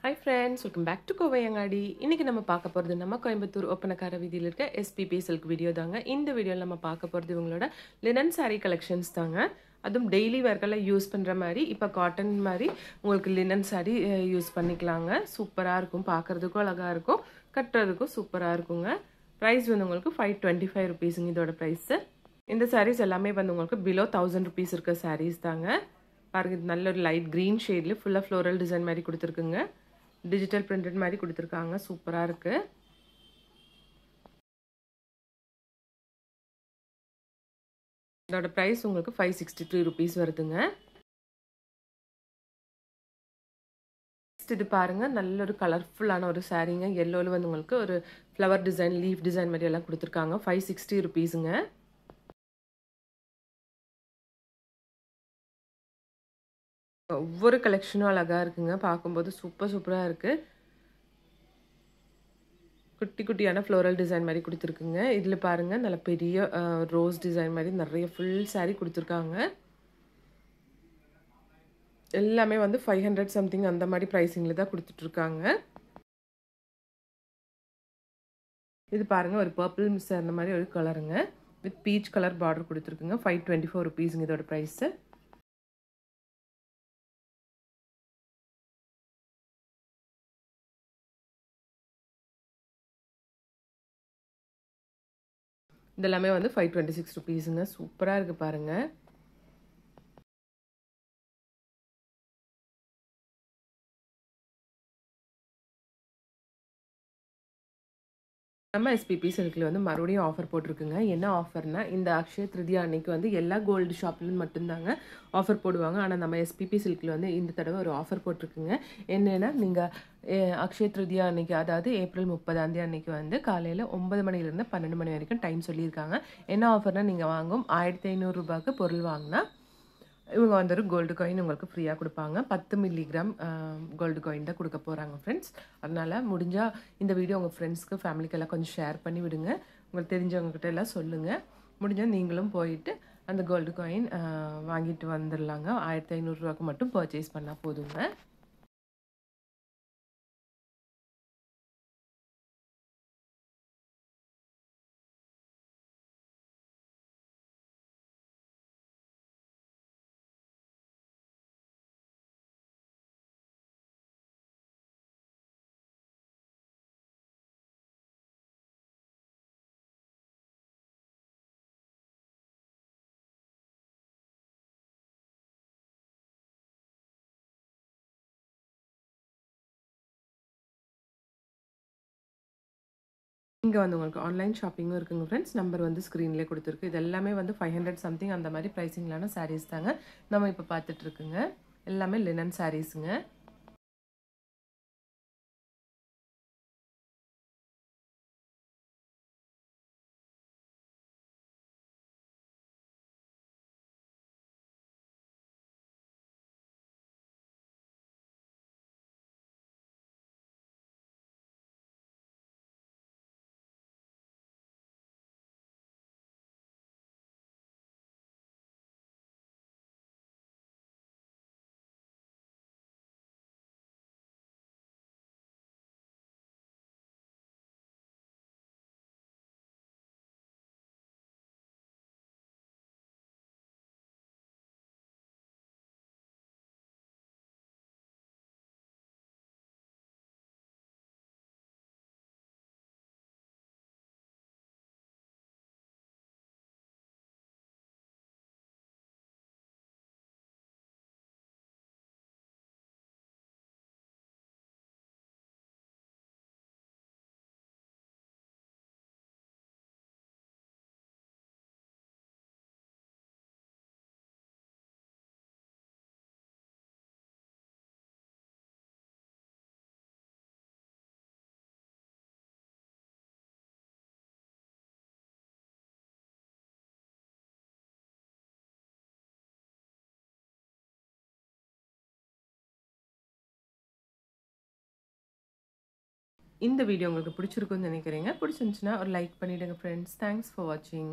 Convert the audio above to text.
Hi friends, welcome back to Kovai Angadi. இன்னைக்கு நம்ம பார்க்க போறது நம்ம கோயம்புத்தூர் ஒப்பனக்கார வீதியில் இருக்க SPP சில்க் வீடியோ தாங்க. இந்த வீடியோல நம்ம பார்க்க போறது இவங்களோட லினன் saree கலெக்ஷன்ஸ் தாங்க. அதுவும் டெய்லி வேர்க்கெல்லாம் யூஸ் பண்ற மாதிரி இப்போ காட்டன் மாதிரி உங்களுக்கு லினன் saree யூஸ் பண்ணிக்கலாங்க. சூப்பரா இருக்கும், பார்க்கிறதுக்கும் அழகா இருக்கும், கட்டுறதுக்கும் சூப்பரா இருக்குங்க. பிரைஸ் வந்து உங்களுக்கு 525 rupeesங்க இதோட பிரைஸ். இந்த sarees எல்லாமே வந்து உங்களுக்கு below 1000 rupees இருக்க sarees தாங்க. பாருங்க, இது நல்ல ஒரு லைட் கிரீன் ஷேட்ல ஃபுல்லா ஃப்ளோரல் டிசைன் மாதிரி கொடுத்துருக்குங்க. டிஜிட்டல் பிரிண்டட் மாதிரி கொடுத்துருக்காங்க, சூப்பரா இருக்கு. இதோட பிரைஸ் உங்களுக்கு 563 rupees வருதுங்க. இது பாருங்க, நல்ல ஒரு கலர்ஃபுல்லான ஒரு சாரீங்க. எல்லோல வந்து உங்களுக்கு ஒரு ஃப்ளவர் டிசைன், லீஃப் டிசைன் மாதிரி எல்லாம் கொடுத்துருக்காங்க. 560 rupeesங்க. ஒவ்வொரு கலெக்ஷனும் அழகா இருக்குங்க, பார்க்கும்போது சூப்பரா இருக்கு. குட்டி குட்டியான ஃப்ளோரல் டிசைன் மாதிரி கொடுத்துருக்குங்க. இதில் பாருங்க, நல்ல பெரிய ரோஸ் டிசைன் மாதிரி நிறைய ஃபுல் சாரீ கொடுத்துருக்காங்க. எல்லாமே வந்து 500 சம்திங் அந்த மாதிரி ப்ரைஸிங்கில் தான் கொடுத்துட்ருக்காங்க. இது பாருங்க, ஒரு பர்பிள் மிஸ் அந்த மாதிரி ஒரு கலருங்க, வித் பீச் கலர் பார்டர் கொடுத்துருக்குங்க. 524 rupeesங்க இதோட ப்ரைஸ். இதெல்லாமே வந்து 526 rupeesங்க. சூப்பராக இருக்குது பாருங்க. நம்ம SPP சில்கில் வந்து மறுபடியும் ஆஃபர் போட்டிருக்குங்க. என்ன ஆஃபர்னா, இந்த அக்ஷய திருதியா அன்னைக்கு வந்து எல்லா கோல்டு ஷாப்லையும் மட்டும்தாங்க ஆஃபர் போடுவாங்க. ஆனால் நம்ம SPP சில்கில் வந்து இந்த தடவை ஒரு ஆஃபர் போட்டிருக்குங்க. என்னென்னா, நீங்கள் அக்ஷய திருதியா அன்னைக்கு, அதாவது ஏப்ரல் 30 அன்னைக்கு வந்து காலையில் 9 மணிலேருந்து 12 மணி வரைக்கும் டைம் சொல்லியிருக்காங்க. என்ன ஆஃபர்னால், நீங்கள் வாங்கும் 1500 ரூபாய்க்கு பொருள் வாங்கினா இவங்க வந்து ஒரு கோல்டு காயின் உங்களுக்கு ஃப்ரீயாக கொடுப்பாங்க. 10 மில்லிகிராம் கோல்டு காயின் தான் கொடுக்க போகிறாங்க ஃப்ரெண்ட்ஸ். அதனால் முடிஞ்சால் இந்த வீடியோ உங்கள் ஃப்ரெண்ட்ஸ்க்கு, ஃபேமிலிக்கெல்லாம் கொஞ்சம் ஷேர் பண்ணி விடுங்க. உங்களுக்கு தெரிஞ்சவங்ககிட்ட எல்லாம் சொல்லுங்கள். முடிஞ்சால் நீங்களும் போயிட்டு அந்த கோல்டு காயின் வாங்கிட்டு வந்துடலாங்க. 1500 ரூபாய்க்கு மட்டும் பர்ச்சேஸ் பண்ணால் போதுங்க. இங்கே வந்து உங்களுக்கு ஆன்லைன் ஷாப்பிங்கும் இருக்குங்க ஃப்ரெண்ட்ஸ். நம்பர் வந்து ஸ்க்ரீன்லேயே கொடுத்துருக்கு. இது எல்லாமே வந்து 500 சம்திங் அந்த மாதிரி ப்ரைஸிங்லான சாரீஸ் தாங்க நம்ம இப்போ பார்த்துட்ருக்குங்க. எல்லாமே லினன் சாரீஸுங்க. இந்த வீடியோ உங்களுக்கு பிடிச்சிருக்குன்னு நினைக்கிறேங்க. பிடிச்சிருந்துச்சுன்னா ஒரு லைக் பண்ணிவிடுங்க ஃப்ரெண்ட்ஸ். தேங்க்ஸ் ஃபார் வாட்சிங்.